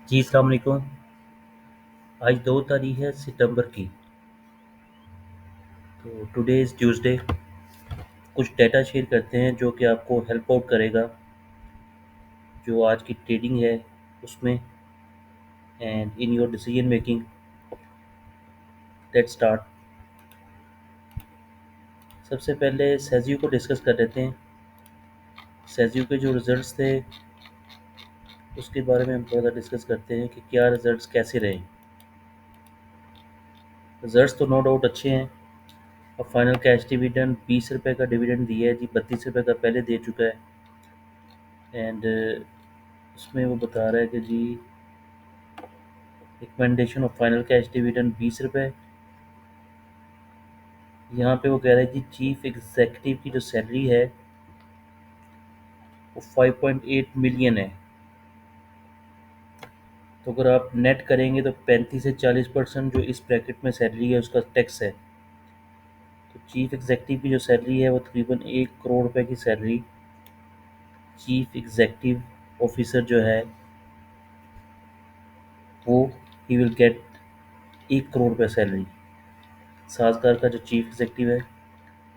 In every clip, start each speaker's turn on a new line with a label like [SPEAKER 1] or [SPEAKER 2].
[SPEAKER 1] जी अस्सलाम वालेकुम। आज 2 तारीख है सितंबर की। तो टुडे इज़ ट्यूसडे। कुछ डेटा शेयर करते हैं जो कि आपको हेल्प आउट करेगा जो आज की ट्रेडिंग है उसमें and in your decision making. Let's start. सबसे पहले सेज़ियो को डिस्कस कर लेते हैं। सेज़ियो के जो रिज़ल्ट्स थे उसके बारे में हम थोड़ा सा डिस्कस करते हैं कि क्या रिज़ल्ट्स कैसे रहे। रिज़ल्ट्स तो नो डाउट अच्छे हैं। अब फाइनल कैश डिविडेंड 20 रुपये का डिविडेंड दिया है जी, 32 रुपये का पहले दे चुका है। एंड उसमें वो बता रहा है कि जी recommendation of final cash dividend 20 रुपये। यहाँ पे वो कह रहा है कि चीफ एग्जीक्यूटिव की जो सैलरी है वो 5.8 मिलियन है। तो अगर आप नेट करेंगे तो 35 से 40% जो इस ब्रैकेट में सैलरी है उसका टैक्स है। तो चीफ एग्जीक्यूटिव की जो सैलरी है वो तकरीबन 1 करोड़ रुपए की सैलरी चीफ एग्जीक्यूटिव ऑफिसर जो है वो ही विल गेट 1 करोड़ रुपये सैलरी। साजगार का जो चीफ एग्जीक्यूटिव है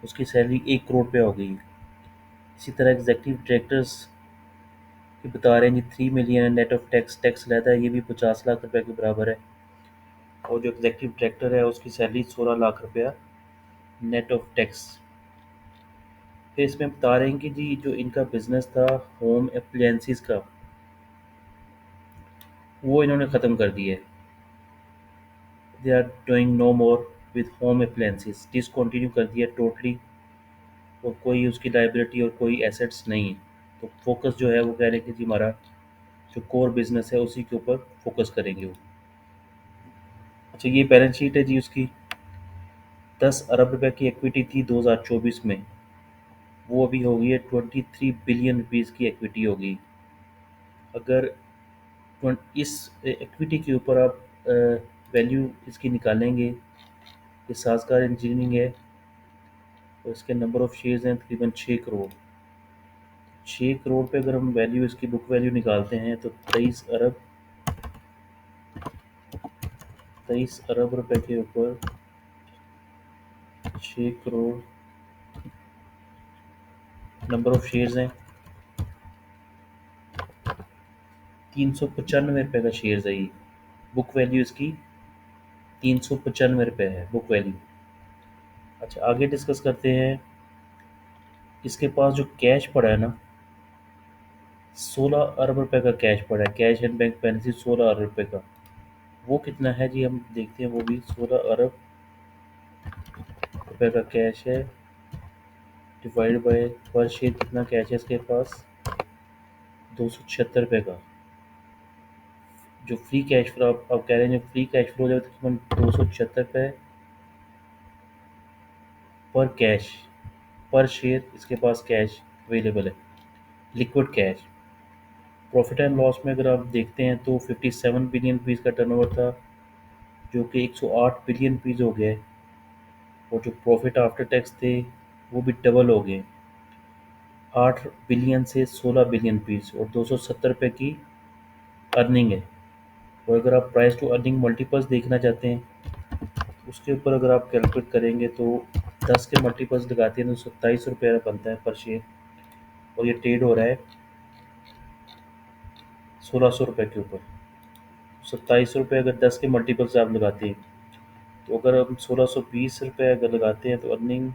[SPEAKER 1] उसकी सैलरी 1 करोड़ रुपये हो गई। इसी तरह एग्जीक्यूटिव डायरेक्टर्स की बता रहे हैं जी 3 million net of tax tax लेता है, ये भी 50 लाख रुपए के बराबर है। और जो एग्जीक्यूटिव डायरेक्टर है उसकी सैलरी 16 लाख रुपया नेट ऑफ टैक्स। फिर इसमें बता रहे हैं कि जी जो इनका बिजनेस था होम अप्लायंसेस का वो इन्होंने ख़त्म कर दिया है। They are doing no more with home appliances, discontinue कर दिया टोटली। और कोई उसकी लाइबिलिटी और कोई एसेट्स नहीं है। तो फोकस जो है वो कह रहे हैं कि जी हमारा जो कोर बिजनेस है उसी के ऊपर फोकस करेंगे वो। अच्छा, ये बैलेंस शीट है जी उसकी। 10 अरब रुपए की इक्विटी थी 2024 में, वो अभी हो गई है 23 बिलियन रुपीज़ की इक्विटी हो गई। अगर इस इक्विटी के ऊपर आप वैल्यू इसकी निकालेंगे, ये साजगार इंजीनियरिंग है और इसके नंबर ऑफ शेयर्स हैं तकरीबन 6 करोड़। 6 करोड़ पे अगर हम वैल्यू इसकी बुक वैल्यू निकालते हैं तो 23 अरब रुपए के ऊपर 6 करोड़ नंबर ऑफ शेयर्स हैं। 395 रुपये का शेयर्स है ये। बुक वैल्यू इसकी 395 रुपये है बुक वैल्यू। अच्छा, आगे डिस्कस करते हैं। इसके पास जो कैश पड़ा है ना, 16 अरब रुपए का कैश पड़ा है। कैश एंड बैंक बैलेंस 16 अरब रुपए का। वो कितना है जी हम देखते हैं। वो भी 16 अरब रुपए का कैश है डिवाइड बाय पर शेयर कितना कैश है इसके पास, 276 रुपये का। जो फ्री कैश फ्लो आप कह रहे हैं, जो फ्री कैश फ्लो है तकरीबन 276 रुपये पर कैश पर शेयर इसके पास कैश अवेलेबल है, liquid cash. Profit and loss में अगर आप देखते हैं तो 57 बिलियन रुपीज़ का टर्नओवर था जो कि 108 बिलियन रुपीज़ हो गया है। और जो प्रॉफिट आफ्टर टैक्स थे वो भी डबल हो गए, 8 बिलियन से 16 बिलियन रुपीज़। और 270 रुपये की अर्निंग है। और अगर आप प्राइस टू अर्निंग मल्टीपल्स देखना चाहते हैं तो उसके ऊपर अगर आप कैलकुलेट करेंगे तो 10 के मल्टीपल्स लगाते हैं तो 27 रुपये बनता है पर शेयर। और ये ट्रेड हो रहा है 1600 रुपये के ऊपर। 27 रुपये अगर 10 के मल्टीपल्स आप लगाते हैं तो अगर हम 1620 रुपये अगर लगाते हैं तो अर्निंग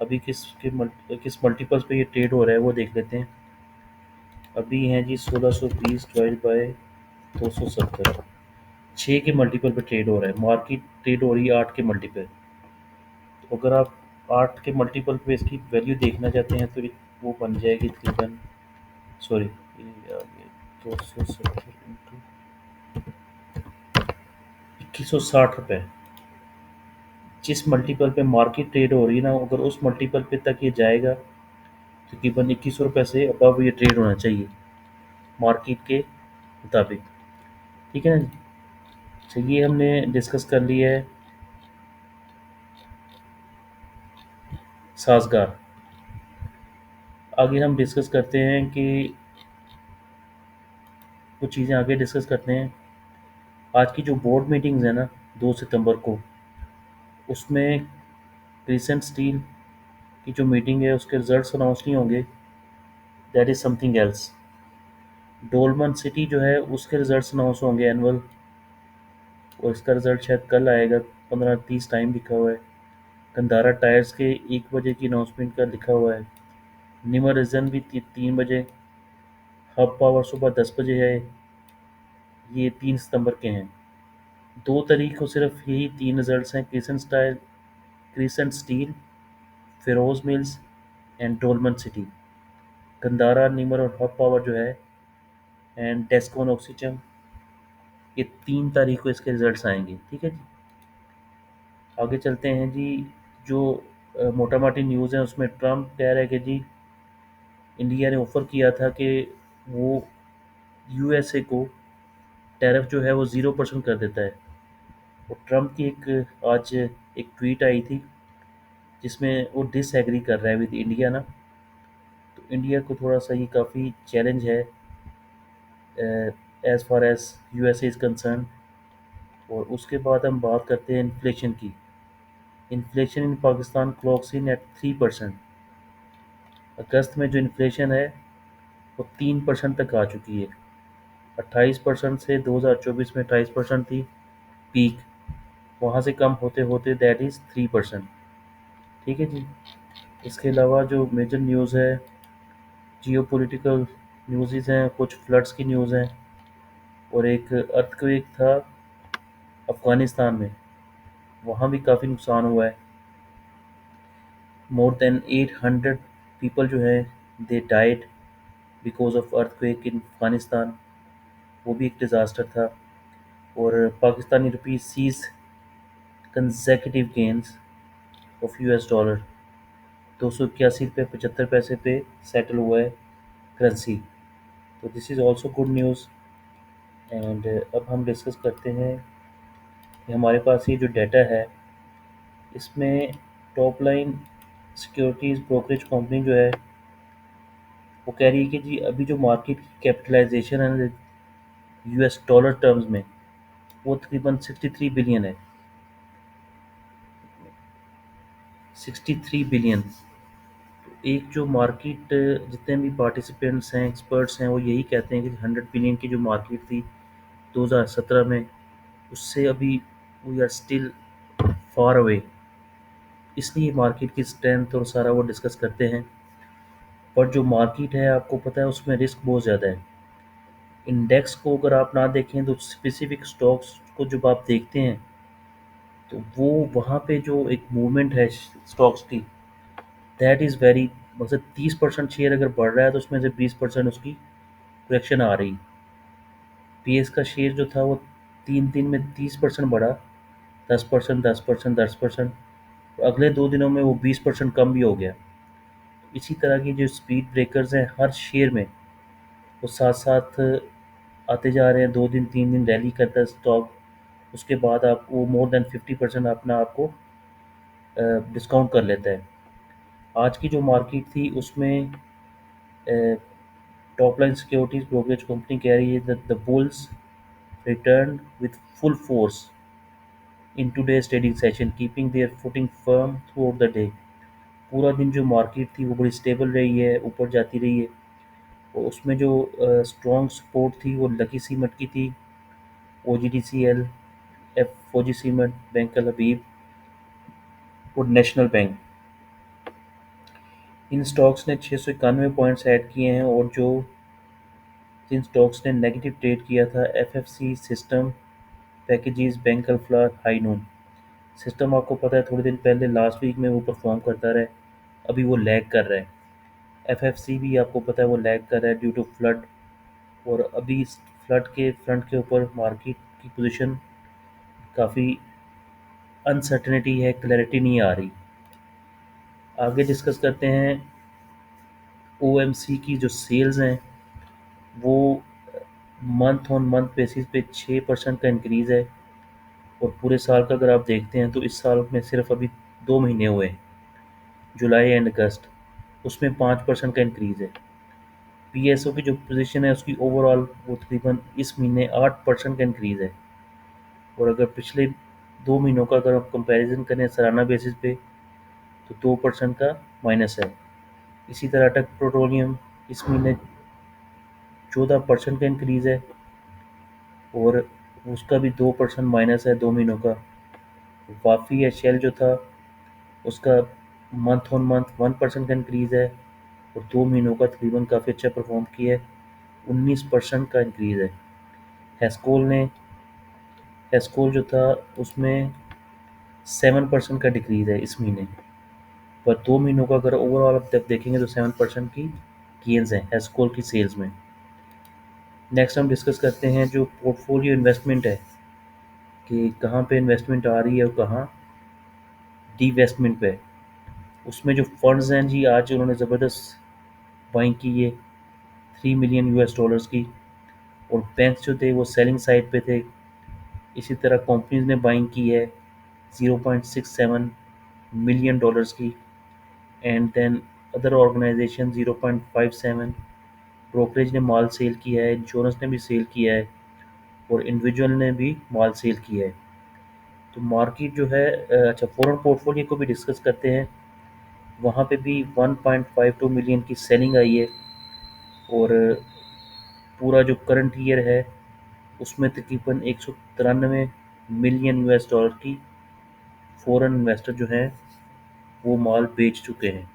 [SPEAKER 1] अभी किस मल्टीपल्स पे ये ट्रेड हो रहा है वो देख लेते हैं। अभी हैं जी 1620 डिवाइड बाय 270, 6 के मल्टीपल पे ट्रेड हो रहा है। मार्केट ट्रेड हो रही है 8 के मल्टीपल। तो अगर आप 8 के मल्टीपल पे इसकी वैल्यू देखना चाहते हैं तो वो बन जाएगी तकरीबन, सॉरी, 270 इंटू 2160 रुपये। जिस मल्टीपल पे मार्केट ट्रेड हो रही है ना, अगर उस मल्टीपल पे तक ये जाएगा तकरीबन 2100 रुपये से अबव ये ट्रेड होना चाहिए मार्केट के मुताबिक। ठीक है ना जी। चलिए, हमने डिस्कस कर लिया है साजगार। आगे हम डिस्कस करते हैं कि कुछ चीज़ें आगे डिस्कस करते हैं। आज की जो बोर्ड मीटिंग्स है ना, 2 सितंबर को, उसमें क्रिसेंट स्टील की जो मीटिंग है उसके रिजल्ट्स अनाउंस नहीं होंगे। That is something else. Dolmen city जो है उसके रिजल्ट्स अनाउंस होंगे एनुअल, और इसका रिजल्ट शायद कल आएगा। 15:30 टाइम लिखा हुआ है। कंधारा टायर्स के 1 बजे की अनाउंसमेंट का लिखा हुआ है। निमर रीजन भी 3 बजे। हब पावर सुबह 10 बजे है। ये 3 सितंबर के हैं। 2 तारीख को सिर्फ यही 3 रिजल्ट्स हैं, crescent steel, Feroze mills and Dolmen city. Kandhara, Nimir और हब पावर जो है, एंड टेस्कोन ऑक्सीजन, ये 3 तारीख को इसके रिजल्ट्स आएंगे। ठीक है जी। आगे चलते हैं जी। जो मोटा माटी न्यूज़ है उसमें ट्रम्प कह रहा है कि जी इंडिया ने ऑफ़र किया था कि वो यूएसए को टैरिफ जो है वो 0% कर देता है। और ट्रम्प की एक आज एक ट्वीट आई थी जिसमें वो डिसएग्री कर रहा है विद इंडिया ना। तो इंडिया को थोड़ा सा ये काफ़ी चैलेंज है as far as USA is concern. और उसके बाद हम बात करते हैं इन्फ्लेशन की। Inflation in Pakistan clocks in at 3%। अगस्त में जो इन्फ्लेशन है वो 3% तक आ चुकी है। 28% से 2024 में 28% थी पीक। वहाँ से कम होते होते दैट इज़ 3%। ठीक है जी। इसके अलावा जो मेजर न्यूज़ है, जियो पोलिटिकल न्यूज़ हैं, कुछ फ्लड्स की न्यूज़ हैं, और एक अर्थक्वेक था अफ़गानिस्तान में, वहाँ भी काफ़ी नुकसान हुआ है। मोर देन 800 पीपल जो है they died because of earthquake in Afghanistan. वो भी एक डिज़ास्टर था। और Pakistani rupee sees consecutive gains of US dollar, 281 रुपये 75 पैसे पे सेटल हुआ है करेंसी। तो this is also good news. And अब हम डिस्कस करते हैं कि हमारे पास ये जो डाटा है इसमें top line securities brokerage company जो है वो कह रही है कि जी अभी जो मार्केट की कैपिटलाइजेशन है यूएस डॉलर टर्म्स में वो तकरीबन 63 बिलियन है। 63 बिलियन। एक जो मार्केट, जितने भी पार्टिसिपेंट्स हैं, एक्सपर्ट्स हैं, वो यही कहते हैं कि 100 बिलियन की जो मार्केट थी 2017 में, उससे अभी we are still far away. इसलिए मार्केट की स्ट्रेंथ और सारा वो डिस्कस करते हैं। पर जो मार्केट है आपको पता है उसमें रिस्क बहुत ज़्यादा है। इंडेक्स को अगर आप ना देखें तो स्पेसिफिक स्टॉक्स को जब आप देखते हैं तो वो वहाँ पे जो एक मूवमेंट है स्टॉक्स की, दैट इज़ वेरी, मतलब 30% शेयर अगर बढ़ रहा है तो उसमें से 20% उसकी करेक्शन आ रही। पीएस का शेयर जो था वो 3 दिन में 30% बढ़ा, 10%, 10%, 10%। अगले 2 दिनों में वो 20% कम भी हो गया। इसी तरह की जो स्पीड ब्रेकर्स हैं हर शेयर में, वो साथ साथ आते जा रहे हैं। 2 दिन 3 दिन रैली करता है स्टॉक, उसके बाद आप वो मोर देन 50% अपना आपको डिस्काउंट कर लेता है। आज की जो मार्केट थी उसमें top line securities brokerage company कह रही है that the bulls return with full force in today's trading session keeping their footing firm through out the day. पूरा दिन जो मार्केट थी वो बड़ी स्टेबल रही है, ऊपर जाती रही है। और उसमें जो स्ट्रॉन्ग सपोर्ट थी वो लकी सीमेंट की थी, O G D C L, F O G cement, bank Al Habib और नेशनल बैंक। इन स्टॉक्स ने 691 पॉइंट्स ऐड किए हैं। और जो जिन स्टॉक्स ने नेगेटिव ट्रेड किया था, F F C, system, packages, bank Alfalah, high noon. System आपको पता है थोड़े दिन पहले लास्ट वीक में वो परफॉर्म करता रहा है, अभी वो लैग कर रहा है। एफ एफ सी भी आपको पता है वो लैग कर रहा है ड्यू टू फ्लड। और अभी इस फ्लड के फ्रंट के ऊपर मार्केट की पोजीशन काफ़ी अनसर्टेनिटी है, क्लैरिटी नहीं आ रही। आगे डिस्कस करते हैं। ओ एम सी की जो सेल्स हैं वो मंथ ऑन मंथ बेसिस पे 6% का इंक्रीज़ है। और पूरे साल का अगर आप देखते हैं तो इस साल में सिर्फ अभी 2 महीने हुए हैं, जुलाई एंड अगस्त, उसमें 5% का इंक्रीज़ है। पीएसओ की जो पोजीशन है उसकी ओवरऑल वो तकरीबन इस महीने 8% का इंक्रीज़ है। और अगर पिछले 2 महीनों का अगर आप कंपैरिजन करें सालाना बेसिस पे तो 2% का माइनस है। इसी तरह टक पेट्रोलियम इस महीने 14% का इंक्रीज़ है और उसका भी 2% माइनस है 2 महीनों का। वाफ़ी या शेल जो था उसका मंथ ऑन मंथ 1% का इंक्रीज़ है और 2 महीनों का तकरीबन काफ़ी अच्छा परफॉर्म किया है, 19% का इंक्रीज़ है। हेस्कोल ने हेस्कोल जो था उसमें 7% का डिक्रीज़ है इस महीने, पर 2 महीनों का अगर ओवरऑल आप तक देखेंगे तो 7% की गेंस हैं हेस्कोल की सेल्स में। नेक्स्ट हम डिस्कस करते हैं जो पोर्टफोलियो इन्वेस्टमेंट है कि कहाँ पे इन्वेस्टमेंट आ रही है और कहाँ डिवेस्टमेंट पे। उसमें जो फंड्स हैं जी आज उन्होंने ज़बरदस्त बाइंग की है 3 मिलियन US डॉलर्स की, और बैंक्स जो थे वो सेलिंग साइड पे थे। इसी तरह कंपनीज ने बाइंग की है 0.67 मिलियन डॉलर्स की, and then other organization 0.57। Brokerage ने माल सेल किया है, इंश्योरेंस ने भी सेल किया है और इंडिविजुअल ने भी माल सेल किया है। तो मार्केट जो है अच्छा फॉरेन पोर्टफोलियो को भी डिस्कस करते हैं। वहाँ पे भी 1.52 मिलियन की सेलिंग आई है और पूरा जो करंट ईयर है उसमें तकरीबन 193 मिलियन US डॉलर की फॉरेन इन्वेस्टर जो हैं वो माल बेच चुके हैं।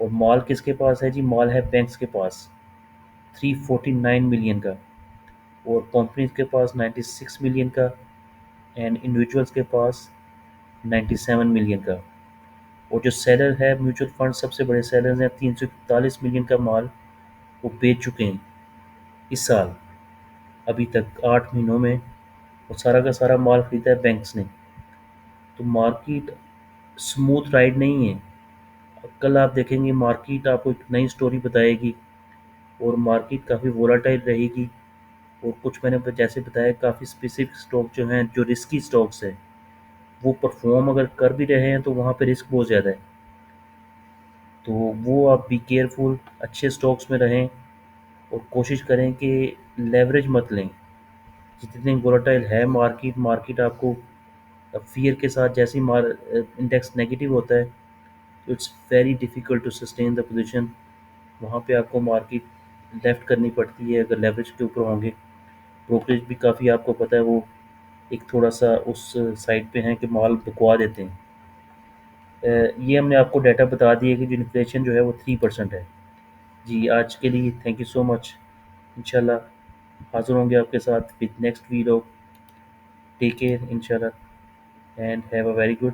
[SPEAKER 1] और माल किसके पास है जी? माल है बैंक्स के पास 349 मिलियन का, और कंपनीज के पास 96 मिलियन का, एंड इंडिविजुअल्स के पास 97 मिलियन का। और जो सेलर है म्यूचुअल फंड सबसे बड़े सेलर हैं, 341 मिलियन का माल वो बेच चुके हैं इस साल, अभी तक 8 महीनों में। और सारा का सारा माल खरीदा है बैंक्स ने। तो मार्केट स्मूथ राइड नहीं है। कल आप देखेंगे मार्केट आपको एक नई स्टोरी बताएगी और मार्केट काफ़ी वोलाटाइल रहेगी। और कुछ मैंने जैसे बताया काफ़ी स्पेसिफिक स्टॉक जो हैं जो रिस्की स्टॉक्स हैं वो परफॉर्म अगर कर भी रहे हैं तो वहाँ पे रिस्क बहुत ज़्यादा है। तो वो आप बी केयरफुल, अच्छे स्टॉक्स में रहें और कोशिश करें कि लेवरेज मत लें। जितनी वोलाटाइल है मार्केट, मार्केट आपको फियर के साथ जैसे ही इंडेक्स नेगेटिव होता है तो it's very difficult to sustain the position. वहाँ पे आपको मार्केट लेफ्ट करनी पड़ती है अगर लेवरेज के ऊपर होंगे। ब्रोकरेज भी काफ़ी आपको पता है वो एक थोड़ा सा उस साइड पे हैं कि माल बिकवा देते हैं। ये हमने आपको डाटा बता दिया कि जो इन्फ्लेशन जो है वो 3% है। जी आज के लिए थैंक यू सो मच। इंशाल्लाह हाज़िर होंगे आपके साथ with next video. Take care इंशाल्लाह and have a very good